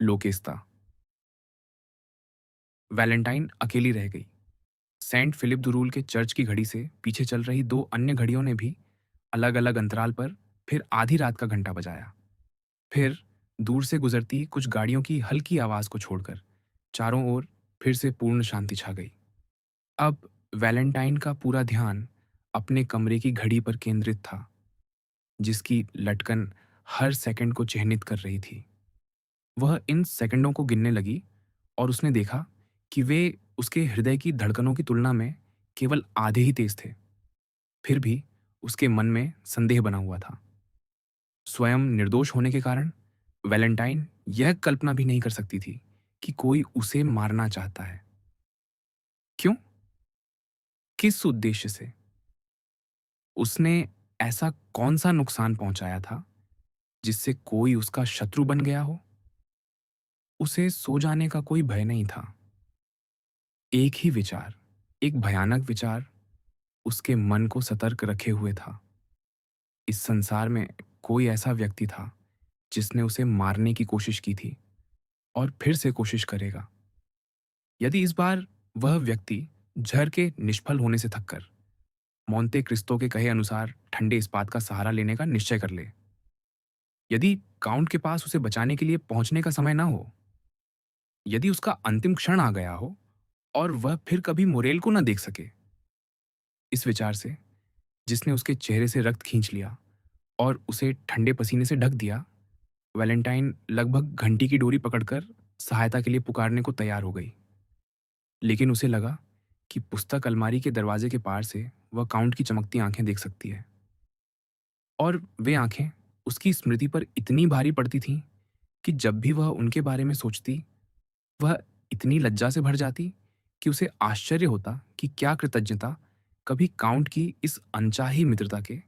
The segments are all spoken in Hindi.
लोकेस्ता। वैलेंटाइन अकेली रह गई। सेंट फिलिप दुरूल के चर्च की घड़ी से पीछे चल रही दो अन्य घड़ियों ने भी अलग अलग अंतराल पर फिर आधी रात का घंटा बजाया। फिर दूर से गुजरती कुछ गाड़ियों की हल्की आवाज को छोड़कर चारों ओर फिर से पूर्ण शांति छा गई। अब वैलेंटाइन का पूरा ध्यान अपने कमरे की घड़ी पर केंद्रित था, जिसकी लटकन हर सेकंड को चिह्नित कर रही थी। वह इन सेकंडों को गिनने लगी और उसने देखा कि वे उसके हृदय की धड़कनों की तुलना में केवल आधे ही तेज थे। फिर भी उसके मन में संदेह बना हुआ था। स्वयं निर्दोष होने के कारण वैलेंटाइन यह कल्पना भी नहीं कर सकती थी कि कोई उसे मारना चाहता है। क्यों? किस उद्देश्य से? उसने ऐसा कौन सा नुकसान पहुंचाया था जिससे कोई उसका शत्रु बन गया हो? उसे सो जाने का कोई भय नहीं था। एक ही विचार, एक भयानक विचार उसके मन को सतर्क रखे हुए था। इस संसार में कोई ऐसा व्यक्ति था जिसने उसे मारने की कोशिश की थी और फिर से कोशिश करेगा। यदि इस बार वह व्यक्ति झर के निष्फल होने से थककर मोंते क्रिस्तो के कहे अनुसार ठंडे इस्पात का सहारा लेने का निश्चय कर ले, यदि काउंट के पास उसे बचाने के लिए पहुंचने का समय ना हो, यदि उसका अंतिम क्षण आ गया हो और वह फिर कभी मोरेल को न देख सके, इस विचार से, जिसने उसके चेहरे से रक्त खींच लिया और उसे ठंडे पसीने से ढक दिया, वैलेंटाइन लगभग घंटी की डोरी पकड़कर सहायता के लिए पुकारने को तैयार हो गई। लेकिन उसे लगा कि पुस्तक अलमारी के दरवाजे के पार से वह काउंट की चमकती आंखें देख सकती है, और वे आंखें उसकी स्मृति पर इतनी भारी पड़ती थीं कि जब भी वह उनके बारे में सोचती, वह इतनी लज्जा से भर जाती कि उसे आश्चर्य होता कि क्या कृतज्ञता कभी काउंट की इस अनचाही मित्रता के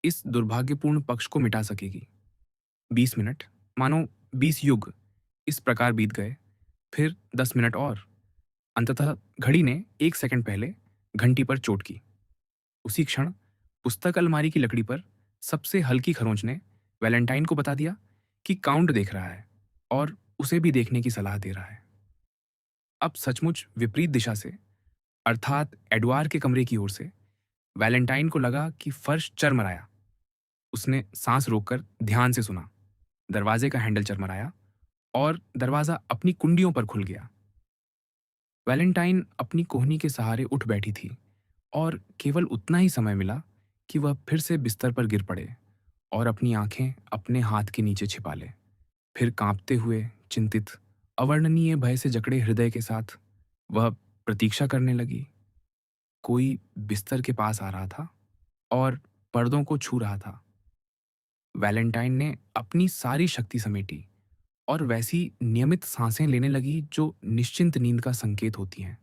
इस दुर्भाग्यपूर्ण पक्ष को मिटा सकेगी। 20 मिनट, मानो 20 युग, इस प्रकार बीत गए। फिर 10 मिनट और। अंततः घड़ी ने 1 सेकंड पहले घंटी पर चोट की। उसी क्षण पुस्तक अलमारी की लकड़ी पर सबसे हल्की खरोंच ने वैलेंटाइन को बता दिया कि काउंट देख रहा है और उसे भी देखने की सलाह दे रहा है। अब सचमुच विपरीत दिशा से, अर्थात एडवार के कमरे की ओर से, वैलेंटाइन को लगा कि फर्श चरमराया। उसने सांस रोककर ध्यान से सुना। दरवाजे का हैंडल चरमराया और दरवाजा अपनी कुंडियों पर खुल गया। वैलेंटाइन अपनी कोहनी के सहारे उठ बैठी थी और केवल उतना ही समय मिला कि वह फिर से बिस्तर पर गिर पड़े और अपनी आंखें अपने हाथ के नीचे छिपा ले। फिर कांपते हुए, चिंतित, अवर्णनीय भय से जकड़े हृदय के साथ वह प्रतीक्षा करने लगी। कोई बिस्तर के पास आ रहा था और पर्दों को छू रहा था। वैलेंटाइन ने अपनी सारी शक्ति समेटी और वैसी नियमित सांसें लेने लगी जो निश्चिंत नींद का संकेत होती हैं।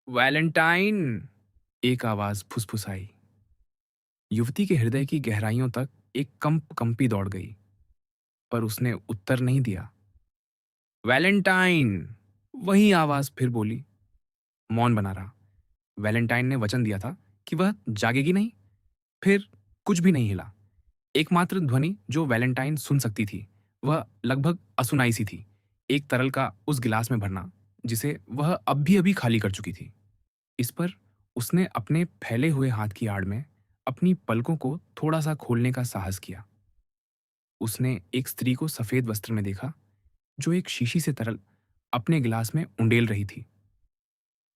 वैलेंटाइन! एक आवाज फुसफुसाई। युवती के हृदय की गहराइयों तक एक कंपी दौड़ गई, पर उसने उत्तर नहीं दिया। वैलेंटाइन! वही आवाज फिर बोली। मौन बना रहा। वैलेंटाइन ने वचन दिया था कि वह जागेगी नहीं। फिर कुछ भी नहीं हिला। एकमात्र ध्वनि जो वैलेंटाइन सुन सकती थी, वह लगभग असुनाई सी थी, एक तरल का उस गिलास में भरना जिसे वह अब भी अभी खाली कर चुकी थी। इस पर उसने अपने फैले हुए हाथ की आड़ में अपनी पलकों को थोड़ा सा खोलने का साहस किया। उसने एक स्त्री को सफेद वस्त्र में देखा, जो एक शीशी से तरल अपने गिलास में उंडेल रही थी।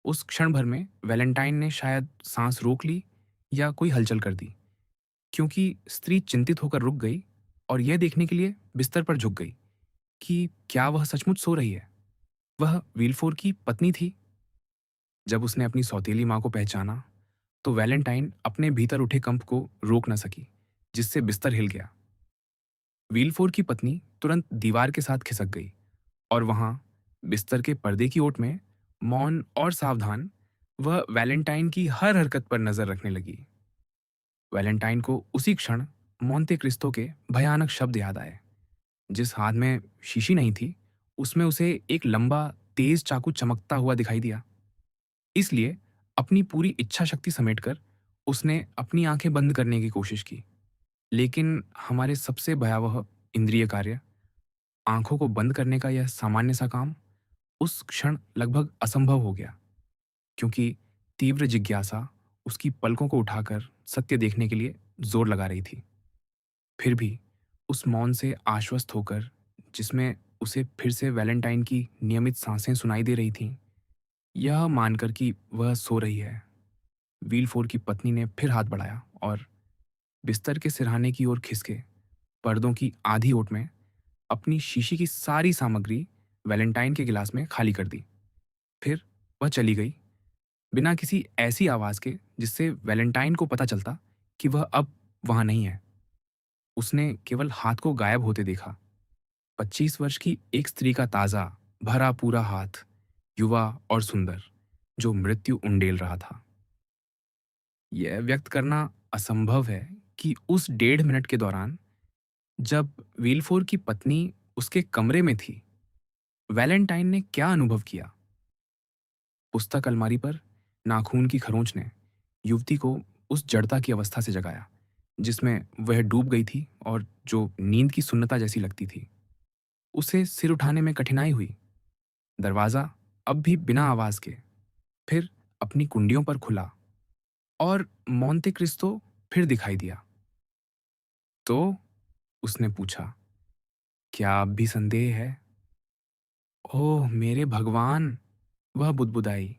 उस क्षण भर में वैलेंटाइन ने शायद सांस रोक ली या कोई हलचल कर दी, क्योंकि स्त्री चिंतित होकर रुक गई और यह देखने के लिए बिस्तर पर झुक गई कि क्या वह सचमुच सो रही है। वह विल्फोर की पत्नी थी। जब उसने अपनी सौतेली मां को पहचाना, तो वैलेंटाइन अपने भीतर उठे कंप को रोक न सकी, जिससे बिस्तर हिल गया। विल्फोर की पत्नी तुरंत दीवार के साथ खिसक गई और वहां बिस्तर के पर्दे की ओट में, मौन और सावधान, वह वैलेंटाइन की हर हरकत पर नजर रखने लगी। वैलेंटाइन को उसी क्षण मोंते क्रिस्तो के भयानक शब्द याद आए। जिस हाथ में शीशी नहीं थी, उसमें उसे एक लंबा, तेज चाकू चमकता हुआ दिखाई दिया। इसलिए अपनी पूरी इच्छा शक्ति समेटकर उसने अपनी आंखें बंद करने की कोशिश की। लेकिन हमारे सबसे भयावह इंद्रिय कार्य, आंखों को बंद करने का यह सामान्य सा काम उस क्षण लगभग असंभव हो गया, क्योंकि तीव्र जिज्ञासा उसकी पलकों को उठाकर सत्य देखने के लिए जोर लगा रही थी। फिर भी उस मौन से आश्वस्त होकर, जिसमें उसे फिर से वैलेंटाइन की नियमित सांसें सुनाई दे रही थीं, यह मानकर कि वह सो रही है, विलफोर की पत्नी ने फिर हाथ बढ़ाया और बिस्तर के सिरहाने की ओर खिसके पर्दों की आधी ओट में अपनी शीशी की सारी सामग्री वैलेंटाइन के गिलास में खाली कर दी। फिर वह चली गई, बिना किसी ऐसी आवाज के जिससे वैलेंटाइन को पता चलता कि वह अब वहां नहीं है। उसने केवल हाथ को गायब होते देखा। 25 वर्ष की एक स्त्री का ताजा, भरा पूरा हाथ, युवा और सुंदर, जो मृत्यु उंडेल रहा था। यह व्यक्त करना असंभव है कि उस 1.5 मिनट के दौरान, जब विलफोर की पत्नी उसके कमरे में थी, वैलेंटाइन ने क्या अनुभव किया। पुस्तक अलमारी पर नाखून की खरोंच ने युवती को उस जड़ता की अवस्था से जगाया जिसमें वह डूब गई थी और जो नींद की सुन्नता जैसी लगती थी। उसे सिर उठाने में कठिनाई हुई। दरवाजा अब भी बिना आवाज के फिर अपनी कुंडियों पर खुला और मोंते क्रिस्तो फिर दिखाई दिया। तो उसने पूछा, क्या अब भी संदेह है? ओह मेरे भगवान, वह बुदबुदाई।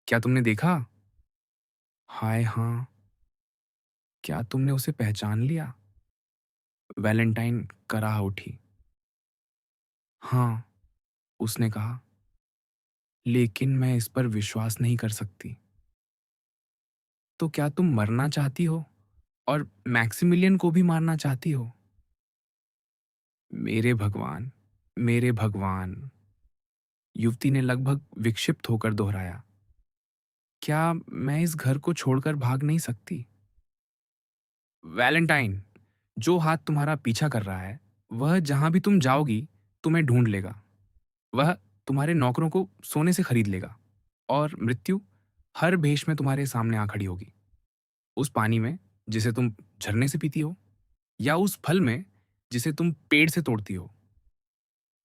क्या तुमने देखा? हाय हाँ। क्या तुमने उसे पहचान लिया? वैलेंटाइन कराह उठी। हाँ, उसने कहा, लेकिन मैं इस पर विश्वास नहीं कर सकती। तो क्या तुम मरना चाहती हो और मैक्सिमिलियन को भी मारना चाहती हो? मेरे भगवान, मेरे भगवान, युवती ने लगभग विक्षिप्त होकर दोहराया। क्या मैं इस घर को छोड़कर भाग नहीं सकती? वैलेंटाइन, जो हाथ तुम्हारा पीछा कर रहा है, वह जहां भी तुम जाओगी, तुम्हें ढूंढ लेगा। वह तुम्हारे नौकरों को सोने से खरीद लेगा और मृत्यु हर भेष में तुम्हारे सामने आ खड़ी होगी। उस पानी में जिसे तुम झरने से पीती हो, या उस फल में जिसे तुम पेड़ से तोड़ती हो।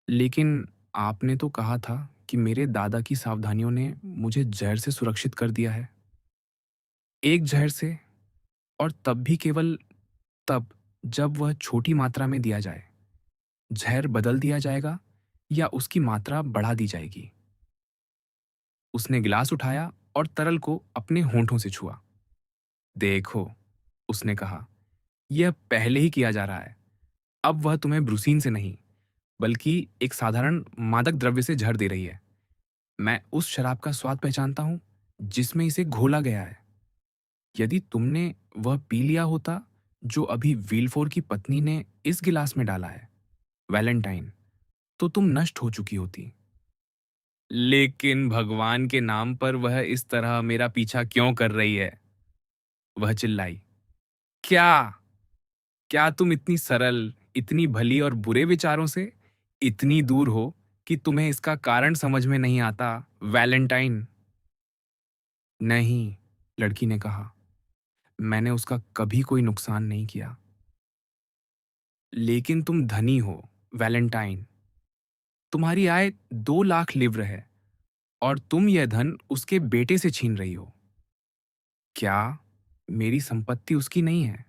लेकिन आपने तो कहा था कि मेरे दादा की सावधानियों ने मुझे जहर से सुरक्षित कर दिया है। एक जहर से, और तब भी केवल तब जब वह छोटी मात्रा में दिया जाए। जहर बदल दिया जाएगा या उसकी मात्रा बढ़ा दी जाएगी। उसने गिलास उठाया और तरल को अपने होंठों से छुआ। देखो, उसने कहा, यह पहले ही किया जा रहा है। अब वह तुम्हें ब्रूसीन से नहीं, बल्कि एक साधारण मादक द्रव्य से जहर दे रही है। मैं उस शराब का स्वाद पहचानता हूं जिसमें इसे घोला गया है। यदि तुमने वह पी लिया होता जो अभी विलफोर की पत्नी ने इस गिलास में डाला है, वैलेंटाइन, तो तुम नष्ट हो चुकी होती। लेकिन भगवान के नाम पर वह इस तरह मेरा पीछा क्यों कर रही है? वह चिल्लाई। क्या क्या तुम इतनी सरल, इतनी भली और बुरे विचारों से इतनी दूर हो कि तुम्हें इसका कारण समझ में नहीं आता, वैलेंटाइन? नहीं, लड़की ने कहा, मैंने उसका कभी कोई नुकसान नहीं किया। लेकिन तुम धनी हो, वैलेंटाइन। तुम्हारी आय 2 लाख लिव्र है और तुम यह धन उसके बेटे से छीन रही हो। क्या मेरी संपत्ति उसकी नहीं है?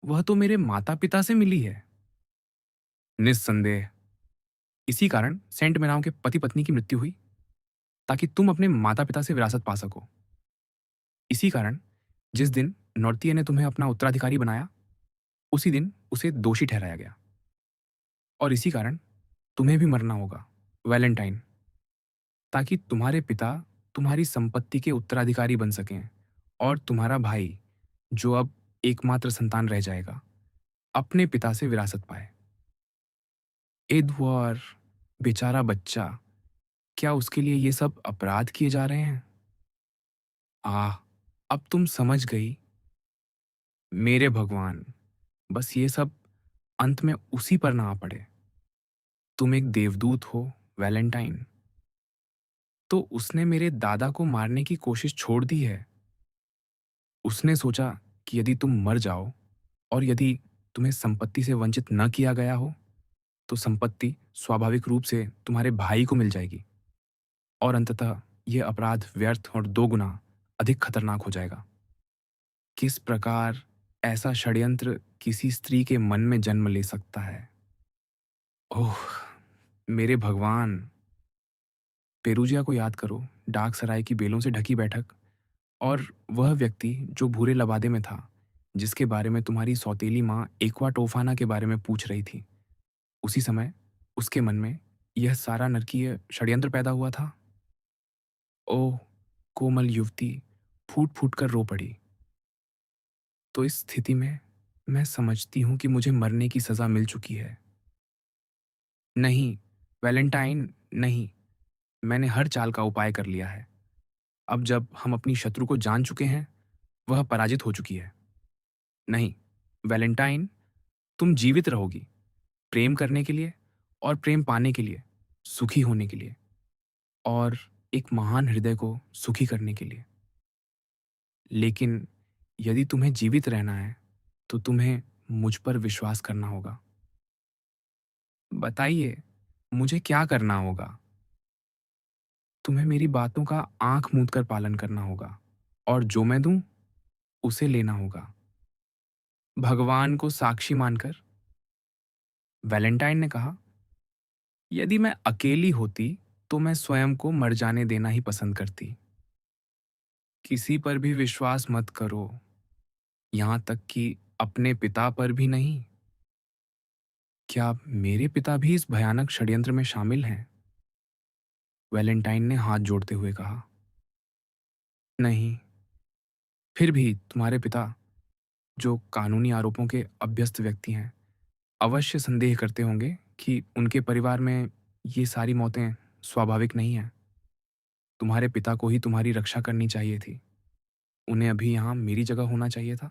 वह तो मेरे माता पिता से मिली है। निस्संदेह इसी कारण सेंट मेनाऊ के पति पत्नी की मृत्यु हुई, ताकि तुम अपने माता पिता से विरासत पा सको। इसी कारण जिस दिन नौर्तिये ने तुम्हें अपना उत्तराधिकारी बनाया, उसी दिन उसे दोषी ठहराया गया। और इसी कारण तुम्हें भी मरना होगा, वैलेंटाइन, ताकि तुम्हारे पिता तुम्हारी संपत्ति के उत्तराधिकारी बन सकें और तुम्हारा भाई, जो अब एकमात्र संतान रह जाएगा, अपने पिता से विरासत पाए। एडवर्ड, बेचारा बच्चा, क्या उसके लिए ये सब अपराध किए जा रहे हैं? आह, अब तुम समझ गई। मेरे भगवान, बस ये सब अंत में उसी पर ना आ पड़े। तुम एक देवदूत हो, वैलेंटाइन। तो उसने मेरे दादा को मारने की कोशिश छोड़ दी है। उसने सोचा कि यदि तुम मर जाओ और यदि तुम्हें संपत्ति से वंचित न किया गया हो, तो संपत्ति स्वाभाविक रूप से तुम्हारे भाई को मिल जाएगी और अंततः यह अपराध व्यर्थ और 2 गुना अधिक खतरनाक हो जाएगा। किस प्रकार ऐसा षड्यंत्र किसी स्त्री के मन में जन्म ले सकता है? ओह! मेरे भगवान! पेरूजिया को याद करो, डाक सराय की बेलों से ढकी बैठक और वह व्यक्ति जो भूरे लबादे में था, जिसके बारे में तुम्हारी सौतेली माँ एक्वा टोफाना के बारे में पूछ रही थी। उसी समय उसके मन में यह सारा नरकीय षड्यंत्र पैदा हुआ था। ओह! कोमल युवती फूट-फूट कर रो पड़ी। तो इस स्थिति में मैं समझती हूँ कि मुझे मरने की सज़ा मिल चुकी है। नहीं, वैलेंटाइन नहीं, मैंने हर चाल का उपाय कर लिया है। अब जब हम अपनी शत्रु को जान चुके हैं, वह पराजित हो चुकी है। नहीं, वैलेंटाइन, तुम जीवित रहोगी, प्रेम करने के लिए और प्रेम पाने के लिए, सुखी होने के लिए और एक महान हृदय को सुखी करने के लिए। लेकिन यदि तुम्हें जीवित रहना है, तो तुम्हें मुझ पर विश्वास करना होगा। बताइए, मुझे क्या करना होगा? तुम्हें मेरी बातों का आँख मूंद कर पालन करना होगा और जो मैं दूँ, उसे लेना होगा। भगवान को साक्षी मानकर वैलेंटाइन ने कहा, यदि मैं अकेली होती, तो मैं स्वयं को मर जाने देना ही पसंद करती। किसी पर भी विश्वास मत करो, यहाँ तक कि अपने पिता पर भी नहीं। क्या मेरे पिता भी इस भयानक षड्यंत्र में शामिल हैं? वैलेंटाइन ने हाथ जोड़ते हुए कहा, नहीं, फिर भी तुम्हारे पिता, जो कानूनी आरोपों के अभ्यस्त व्यक्ति हैं, अवश्य संदेह करते होंगे कि उनके परिवार में ये सारी मौतें स्वाभाविक नहीं हैं। तुम्हारे पिता को ही तुम्हारी रक्षा करनी चाहिए थी। उन्हें अभी यहाँ मेरी जगह होना चाहिए था।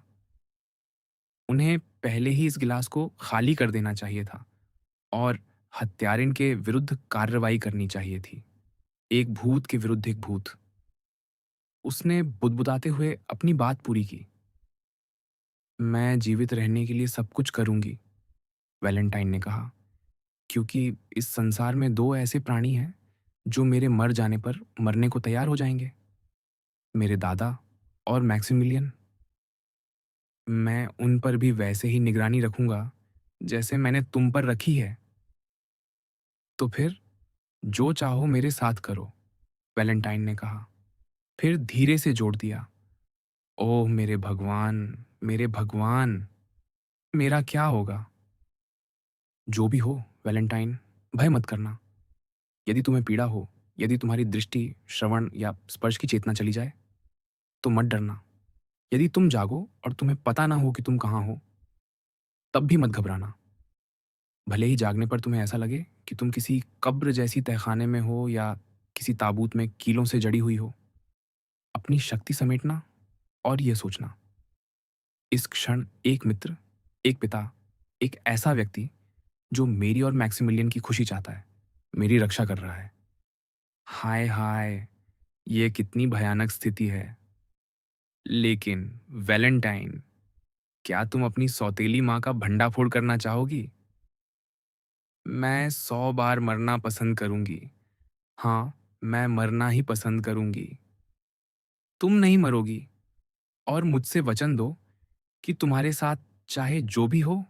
उन्हें पहले ही इस गिलास को खाली कर देना चाहिए था और हत्यारिन के विरुद्ध कार्रवाई करनी चाहिए थी। एक भूत के विरुद्ध एक भूत। उसने बुदबुदाते हुए अपनी बात पूरी की। मैं जीवित रहने के लिए सब कुछ करूंगी, वैलेंटाइन ने कहा, क्योंकि इस संसार में 2 ऐसे प्राणी हैं जो मेरे मर जाने पर मरने को तैयार हो जाएंगे, मेरे दादा और मैक्सिमिलियन। मैं उन पर भी वैसे ही निगरानी रखूंगा जैसे मैंने तुम पर रखी है। तो फिर जो चाहो मेरे साथ करो, वैलेंटाइन ने कहा। फिर धीरे से जोड़ दिया, ओह मेरे भगवान, मेरे भगवान, मेरा क्या होगा? जो भी हो, वैलेंटाइन, भय मत करना। यदि तुम्हें पीड़ा हो, यदि तुम्हारी दृष्टि, श्रवण या स्पर्श की चेतना चली जाए, तो मत डरना। यदि तुम जागो और तुम्हें पता ना हो कि तुम कहाँ हो, तब भी मत घबराना। भले ही जागने पर तुम्हें ऐसा लगे कि तुम किसी कब्र जैसी तहखाने में हो या किसी ताबूत में कीलों से जड़ी हुई हो। अपनी शक्ति समेटना और ये सोचना, इस क्षण एक मित्र, एक पिता, एक ऐसा व्यक्ति जो मेरी और मैक्सिमिलियन की खुशी चाहता है, मेरी रक्षा कर रहा है। हाय हाय, ये कितनी भयानक स्थिति है। लेकिन वैलेंटाइन, क्या तुम अपनी सौतेली माँ का भंडाफोड़ करना चाहोगी? मैं 100 बार मरना पसंद करूंगी। हाँ, मैं मरना ही पसंद करूंगी। तुम नहीं मरोगी और मुझसे वचन दो कि तुम्हारे साथ चाहे जो भी हो,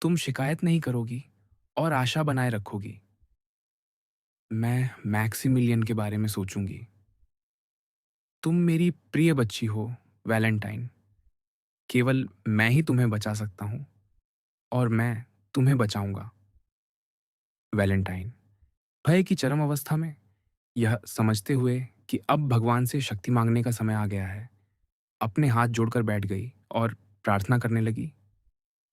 तुम शिकायत नहीं करोगी और आशा बनाए रखोगी। मैं मैक्सिमिलियन के बारे में सोचूंगी। तुम मेरी प्रिय बच्ची हो, वैलेंटाइन। केवल मैं ही तुम्हें बचा सकता हूँ और मैं तुम्हें बचाऊंगा, वैलेंटाइन। भय की चरम अवस्था में, यह समझते हुए कि अब भगवान से शक्ति मांगने का समय आ गया है, अपने हाथ जोड़कर बैठ गई और प्रार्थना करने लगी।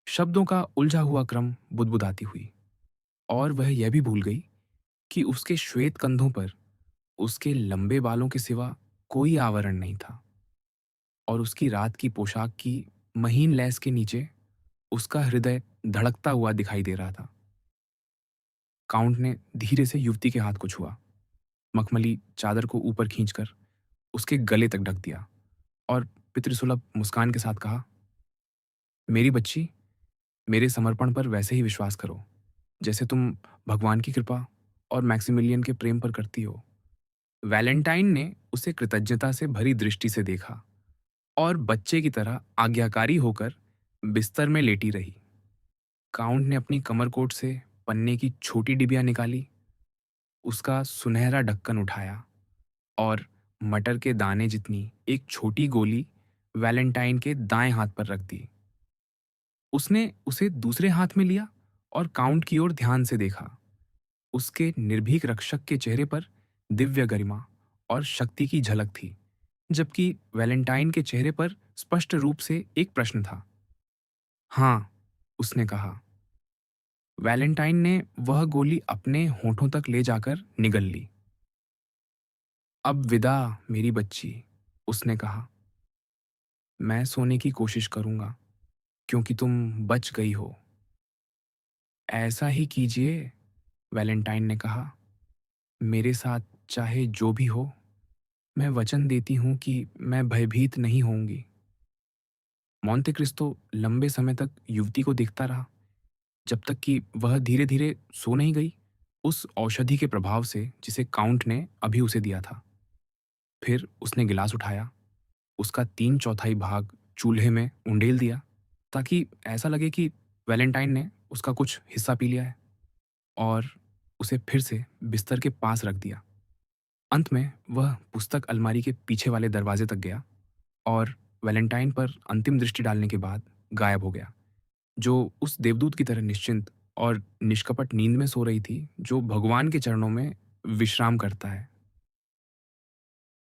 शब्दों का उलझा हुआ क्रम बुदबुदाती हुई और वह यह भी भूल गई कि उसके श्वेत कंधों पर उसके लंबे बालों के सिवा कोई आवरण नहीं था और उसकी रात की पोशाक की महीन लैस के नीचे उसका हृदय धड़कता हुआ दिखाई दे रहा था। काउंट ने धीरे से युवती के हाथ को छुआ, मखमली चादर को ऊपर खींचकर उसके गले तक ढक दिया और पितृसुलभ मुस्कान के साथ कहा, मेरी बच्ची, मेरे समर्पण पर वैसे ही विश्वास करो जैसे तुम भगवान की कृपा और मैक्सिमिलियन के प्रेम पर करती हो। वैलेंटाइन ने उसे कृतज्ञता से भरी दृष्टि से देखा और बच्चे की तरह आज्ञाकारी होकर बिस्तर में लेटी रही। काउंट ने अपनी कमरकोट से पन्ने की छोटी डिबिया निकाली, उसका सुनहरा ढक्कन उठाया और मटर के दाने जितनी एक छोटी गोली वैलेंटाइन के दाएं हाथ पर रख दी। उसने उसे दूसरे हाथ में लिया और काउंट की ओर ध्यान से देखा। उसके निर्भीक रक्षक के चेहरे पर दिव्य गरिमा और शक्ति की झलक थी, जबकि वैलेंटाइन के चेहरे पर स्पष्ट रूप से एक प्रश्न था। हाँ, उसने कहा। वैलेंटाइन ने वह गोली अपने होठों तक ले जाकर निगल ली। अब विदा मेरी बच्ची, उसने कहा। मैं सोने की कोशिश करूंगा क्योंकि तुम बच गई हो। ऐसा ही कीजिए, वैलेंटाइन ने कहा। मेरे साथ चाहे जो भी हो, मैं वचन देती हूं कि मैं भयभीत नहीं होऊंगी। मोंते क्रिस्तो लंबे समय तक युवती को देखता रहा, जब तक कि वह धीरे धीरे सो नहीं गई, उस औषधि के प्रभाव से जिसे काउंट ने अभी उसे दिया था। फिर उसने गिलास उठाया, उसका 3/4 भाग चूल्हे में उंडेल दिया, ताकि ऐसा लगे कि वैलेंटाइन ने उसका कुछ हिस्सा पी लिया है, और उसे फिर से बिस्तर के पास रख दिया। अंत में वह पुस्तक अलमारी के पीछे वाले दरवाजे तक गया और वैलेंटाइन पर अंतिम दृष्टि डालने के बाद गायब हो गया, जो उस देवदूत की तरह निश्चिंत और निष्कपट नींद में सो रही थी, जो भगवान के चरणों में विश्राम करता है।